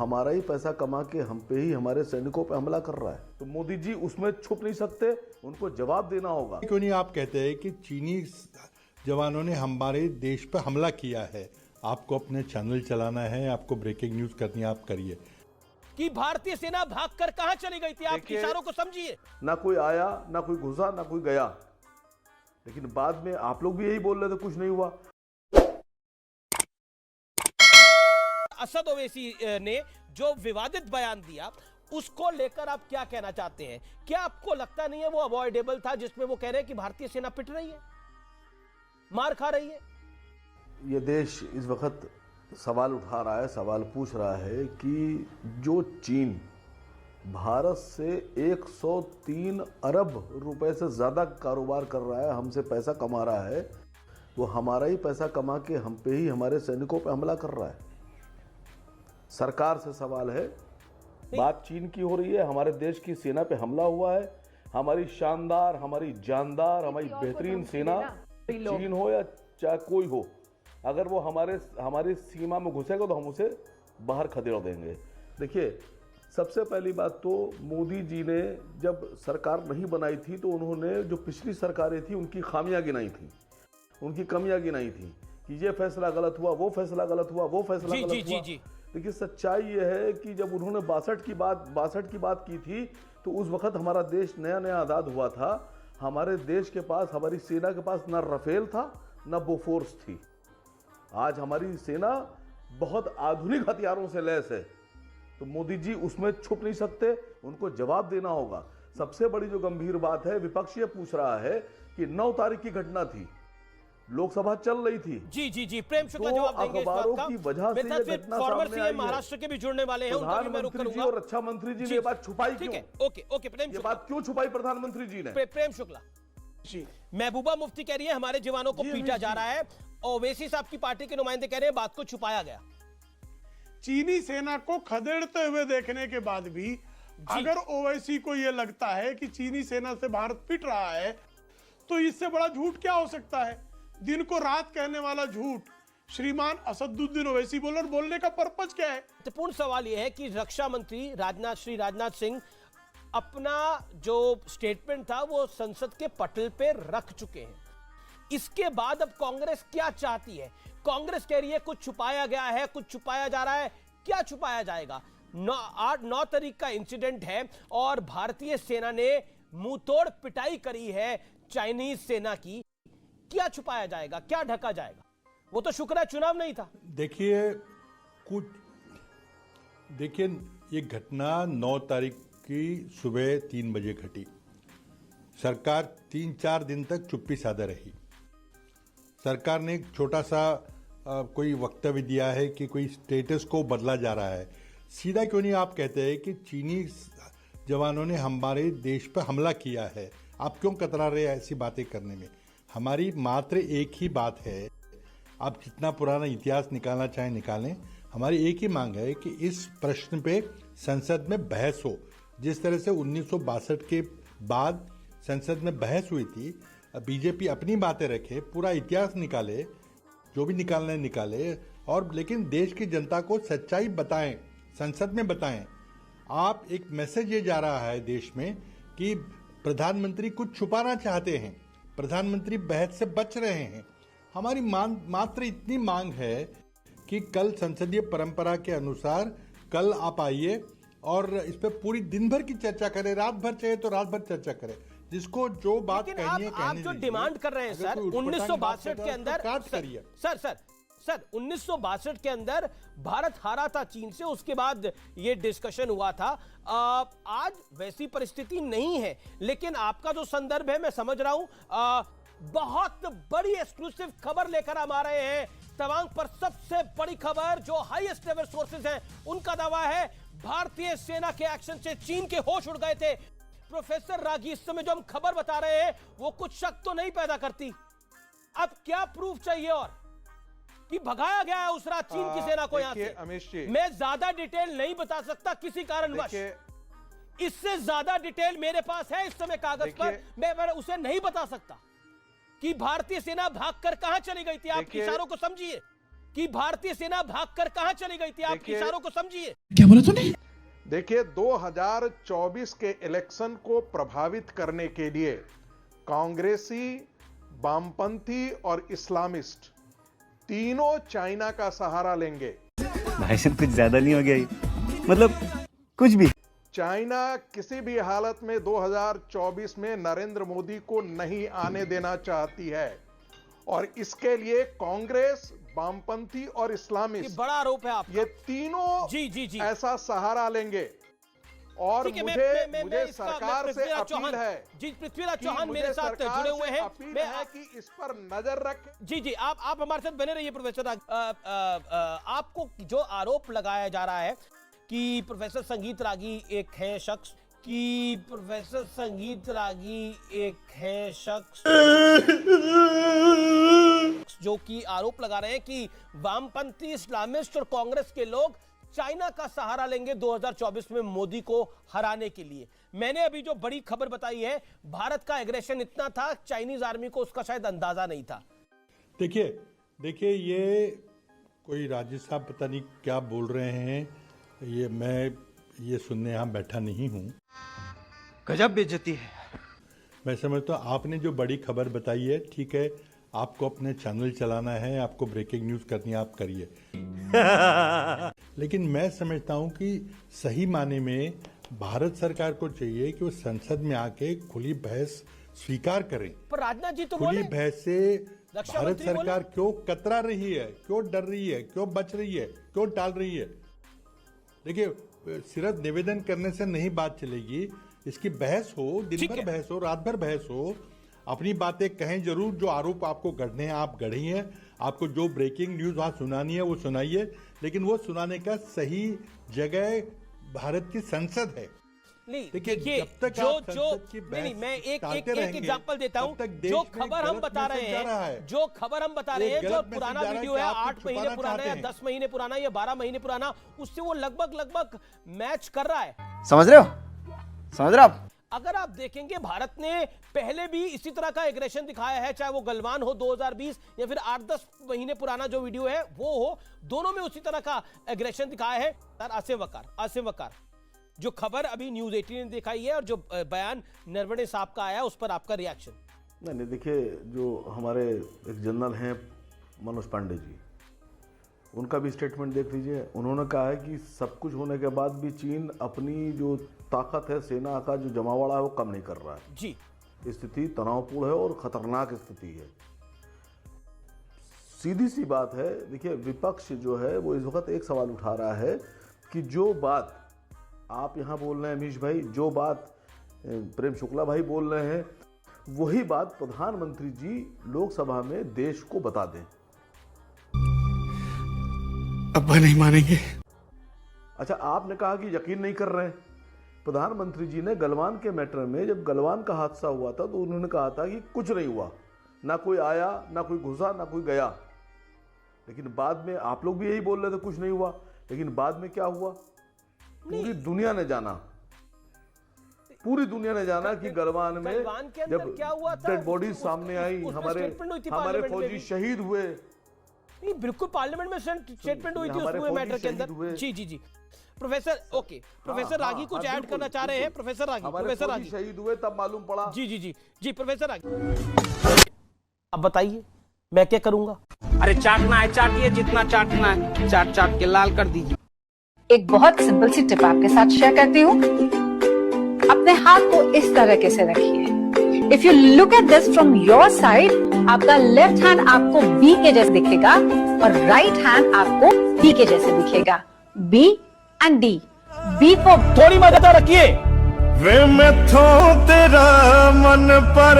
हमारा ही पैसा कमा के हम पे ही हमारे सैनिकों पे हमला कर रहा है। तो मोदी जी उसमें छुप नहीं सकते, उनको जवाब देना होगा। क्यों नहीं आप कहते हैं कि चीनी जवानों ने हमारे देश पर हमला किया है? आपको अपने चैनल चलाना है, आपको ब्रेकिंग न्यूज करनी है, आप करिए। कि भारतीय सेना भागकर कहां चली गई थी, आप इशारों को समझिए। ना कोई आया, ना कोई घुसा, ना कोई गया, लेकिन बाद में आप लोग भी यही बोल रहे थे कुछ नहीं हुआ। असद ओवैसी ने जो विवादित बयान दिया उसको लेकर आप क्या कहना चाहते हैं? क्या आपको लगता नहीं है वो अवॉइडेबल था, जिसमें वो कह रहे हैं कि भारतीय सेना पिट रही है, मार खा रही है? ये देश इस वक्त सवाल उठा रहा है, सवाल पूछ रहा है कि जो चीन भारत से 103 अरब रुपए से ज्यादा कारोबार कर रहा है, हमसे पैसा कमा रहा है, वो हमारा ही पैसा कमा के हम पे ही हमारे सैनिकों पे हमला कर रहा है। सरकार से सवाल है, बात चीन की हो रही है, हमारे देश की सेना पे हमला हुआ है। हमारी शानदार, हमारी जानदार, हमारी बेहतरीन सेना, चीन हो या चाहे कोई हो, अगर वो हमारी सीमा में घुसेगा तो हम उसे बाहर खदेड़ देंगे। देखिए, सबसे पहली बात तो मोदी जी ने जब सरकार नहीं बनाई थी तो उन्होंने जो पिछली सरकारें थी उनकी खामियां गिनाई थी, उनकी कमियां गिनाई थी कि ये फैसला गलत हुआ, वो फैसला गलत हुआ, वो फैसला गलत हुआ। लेकिन सच्चाई ये है कि जब उन्होंने 62 की बात की थी तो उस वक्त हमारा देश नया नया आज़ाद हुआ था। हमारे देश के पास, हमारी सेना के पास ना राफेल था, ना बोफोर्स थी। आज हमारी सेना बहुत आधुनिक हथियारों से लैस है, तो मोदी जी उसमें छुप नहीं सकते, उनको जवाब देना होगा। सबसे बड़ी जो गंभीर बात है, विपक्ष ये पूछ रहा है कि 9 तारीख की घटना थी, लोकसभा चल रही थी। जी प्रेम शुक्ला जवाब देंगे इस बात का। अखबारों की वजह से ये घटना सामने आई है। महाराष्ट्र के भी जुड़ने वाले हैं, उनका भी मैं रुक करूंगा। और रक्षा मंत्री जी ने ये बात छुपाई क्यों? ओके प्रेम, ये बात क्यों छुपाई प्रधानमंत्री जी ने? प्रेम शुक्ला जी, महबूबा मुफ्ती कह रही है हमारे जवानों को पीटा जा रहा है, ओवैसी साहब की पार्टी के नुमाइंदे कह रहे हैं बात को छुपाया गया। चीनी सेना को खदेड़ते हुए देखने के बाद भी अगर ओवैसी को यह लगता है कि चीनी सेना से भारत पिट रहा है, तो इससे बड़ा झूठ क्या हो सकता है? दिन को रात कहने वाला झूठ श्रीमान असदुद्दीन ओवैसी बोल, और बोलने का पर्पज क्या है? महत्वपूर्ण सवाल यह है कि रक्षा मंत्री श्री राजनाथ सिंह अपना जो स्टेटमेंट था वो संसद के पटल पे रख चुके हैं। इसके बाद अब कांग्रेस क्या चाहती है? कांग्रेस कह रही है कुछ छुपाया गया है, कुछ छुपाया जा रहा है। क्या छुपाया जाएगा? 9 तारीख का इंसिडेंट है और भारतीय सेना ने मुंहतोड़ पिटाई करी है चाइनीज सेना की। क्या छुपाया जाएगा, क्या ढका जाएगा? वो तो शुक्र है चुनाव नहीं था। देखिए ये घटना 9 तारीख की सुबह 3 बजे घटी। सरकार 3-4 दिन तक चुप्पी साधे रही। सरकार ने एक छोटा सा कोई वक्तव्य दिया है कि कोई स्टेटस को बदला जा रहा है। सीधा क्यों नहीं आप कहते हैं कि चीनी जवानों ने हमारे देश पर हमला किया है? आप क्यों कतरा रहे हैं ऐसी बातें करने में? हमारी मात्र एक ही बात है, आप जितना पुराना इतिहास निकालना चाहें निकालें, हमारी एक ही मांग है कि इस प्रश्न पे संसद में बहस हो। जिस तरह से 1962 के बाद संसद में बहस हुई थी, बीजेपी अपनी बातें रखे, पूरा इतिहास निकाले, जो भी निकालना है निकाले, और लेकिन देश की जनता को सच्चाई बताएं, संसद में बताएं। आप एक मैसेज ये जा रहा है देश में कि प्रधानमंत्री कुछ छुपाना चाहते हैं, प्रधानमंत्री बहस से बच रहे हैं। हमारी मात्र इतनी मांग है कि कल संसदीय परंपरा के अनुसार कल आप आइए और इस पर पूरी दिन भर की चर्चा करें, रात भर चाहिए तो रात भर चर्चा करें, जिसको जो बात कहनी है आप जो डिमांड कर रहे हैं सर 1962 के अंदर, सर 1962 के अंदर भारत हारा था चीन से, उसके बाद ये डिस्कशन हुआ था। आज वैसी परिस्थिति नहीं है, लेकिन आपका जो संदर्भ है मैं समझ रहा हूं। बहुत बड़ी एक्सक्लूसिव खबर लेकर हम आ रहे हैं तवांग पर। सबसे बड़ी खबर जो हाईएस्ट लेवल सोर्सेज हैं उनका दावा है भारतीय सेना के एक्शन से चीन के होश उड़ गए थे। प्रोफेसर रागी, इस समय जो हम खबर बता रहे हैं वो कुछ शक तो नहीं पैदा करती? अब क्या प्रूफ चाहिए और कि भगाया गया है उस रात चीन की सेना को यहां से? मैं ज्यादा डिटेल नहीं बता सकता किसी कारणवश। इससे ज्यादा डिटेल मेरे पास है इस समय कागज पर, मैं उसे नहीं बता सकता कि भारतीय सेना भागकर कहां चली गई थी। आप इशारों को समझिए। कि भारतीय सेना भागकर कहां चली गई थी? आप इशारों को समझिए। क्या बोला तूने? देखिए, 2024 के इलेक्शन को प्रभावित करने के लिए कांग्रेसी, वामपंथी और इस्लामिस्ट तीनों चाइना का सहारा लेंगे। भाई साहब कुछ ज्यादा नहीं हो गया ये? मतलब कुछ भी। चाइना किसी भी हालत में 2024 में नरेंद्र मोदी को नहीं आने देना चाहती है और इसके लिए कांग्रेस, वामपंथी और इस्लामिस्ट, बड़ा आरोप है आपका। ये तीनों जी ऐसा सहारा लेंगे। और मुझे सरकार से अपील है जी, पृथ्वीराज चौहान मेरे साथ जुड़े हुए हैं। मैं कि इस पर नजर रखें। जी आप हमारे साथ बने रहिए प्रोफेसर। आपको जो आरोप लगाया जा रहा है कि प्रोफेसर संगीत रागी एक है शख्स, जो कि आरोप लगा रहे हैं कि वामपंथी, इस्लामिस्ट और कांग्रेस के लोग चाइना का सहारा लेंगे 2024 में मोदी को हराने के लिए। मैंने अभी जो बड़ी खबर बताई है, भारत का एग्रेशन इतना था, चाइनीज आर्मी को उसका शायद अंदाजा नहीं था। देखिए ये कोई राजीव साहब पता नहीं क्या बोल रहे हैं, मैं ये सुनने यहां बैठा नहीं हूं। गजब बेइज्जती है। मैं समझता हूं आपने जो बड़ी खबर बताई है, ठीक है, आपको अपने चैनल चलाना है, आपको ब्रेकिंग न्यूज करनी है, आप करिए। लेकिन मैं समझता हूं कि सही माने में भारत सरकार को चाहिए कि वो संसद में आके खुली बहस स्वीकार करें। पर राजनाथ जी तो खुली बहस से भारत सरकार क्यों कतरा रही है, क्यों डर रही है, क्यों बच रही है, क्यों टाल रही है? देखिए, सिर्फ निवेदन करने से नहीं बात चलेगी, इसकी बहस हो, दिन भर बहस हो, रात भर बहस हो, अपनी बातें कहें जरूर। जो आरोप आपको गढ़ने हैं आप गढ़ी हैं, आपको जो ब्रेकिंग न्यूज वहां सुनानी है वो सुनाइए, लेकिन वो सुनाने का सही जगह भारत की संसद है। देखिए नहीं, मैं एक एग्जांपल देता हूं। जो खबर हम बता रहे हैं, जो पुराना वीडियो है, 8 महीने पुराना या 10 महीने पुराना या 12 महीने पुराना, उससे वो लगभग मैच कर रहा है। समझ रहे हो आप? अगर आप देखेंगे, भारत ने पहले भी इसी तरह का एग्रेशन दिखाया है, चाहे वो गलवान हो 2020 या फिर 8-10 महीने पुराना जो वीडियो है वो हो, दोनों में उसी तरह का एग्रेशन दिखाया है। आसिम वकार जो खबर अभी न्यूज 18 ने दिखाई है और जो बयान नरवणे साहब का आया, उस पर आपका रिएक्शन? नहीं, देखिए, जो हमारे एक जनरल हैं मनोज पांडे जी, उनका भी स्टेटमेंट देख लीजिए। उन्होंने कहा है कि सब कुछ होने के बाद भी चीन अपनी जो ताकत है, सेना का जो जमावड़ा है, वो कम नहीं कर रहा है जी। स्थिति तनावपूर्ण है और खतरनाक स्थिति है। सीधी सी बात है। देखिए, विपक्ष जो है वो इस वक्त एक सवाल उठा रहा है कि जो बात आप यहाँ बोल रहे हैं अमीश भाई, जो बात प्रेम शुक्ला भाई बोल रहे हैं, वही बात प्रधानमंत्री जी लोकसभा में देश को बता दें। अब्बा नहीं मानेंगे। अच्छा, आपने कहा कि यकीन नहीं कर रहे हैं। प्रधानमंत्री जी ने गलवान के मैटर में, जब गलवान का हादसा हुआ था, तो उन्होंने कहा था कि कुछ नहीं हुआ, ना कोई आया, ना कोई घुसा, ना कोई गया। लेकिन बाद में आप लोग भी यही बोल रहे थे कुछ नहीं हुआ, लेकिन बाद में क्या हुआ? पूरी दुनिया ने जाना कि गलवान में जब डेड बॉडी सामने आई, हमारे फौजी शहीद हुए। नहीं, बिल्कुल पार्लियामेंट में स्टेटमेंट हुई थी उस पूरे मैटर के अंदर। जी प्रोफेसर रागी कुछ ऐड करना चाह रहे हैं? प्रोफेसर रागी शहीद हुए तब मालूम पड़ा। जी प्रोफेसर रागी, अब बताइए मैं क्या करूंगा? अरे चाटना है चाटिए, जितना चाटना है चाट के लाल कर दीजिए। एक बहुत सिंपल सी टिप आपके साथ शेयर करती हूँ। अपने हाथ को इस तरह से रखिए। If you look at this from your side, आपका लेफ्ट हैंड आपको बी के जैसे दिखेगा और राइट हैंड आपको डी के जैसे दिखेगा। B and D. B for थोड़ी मदद रखिए। वे मैं तेरा मन पर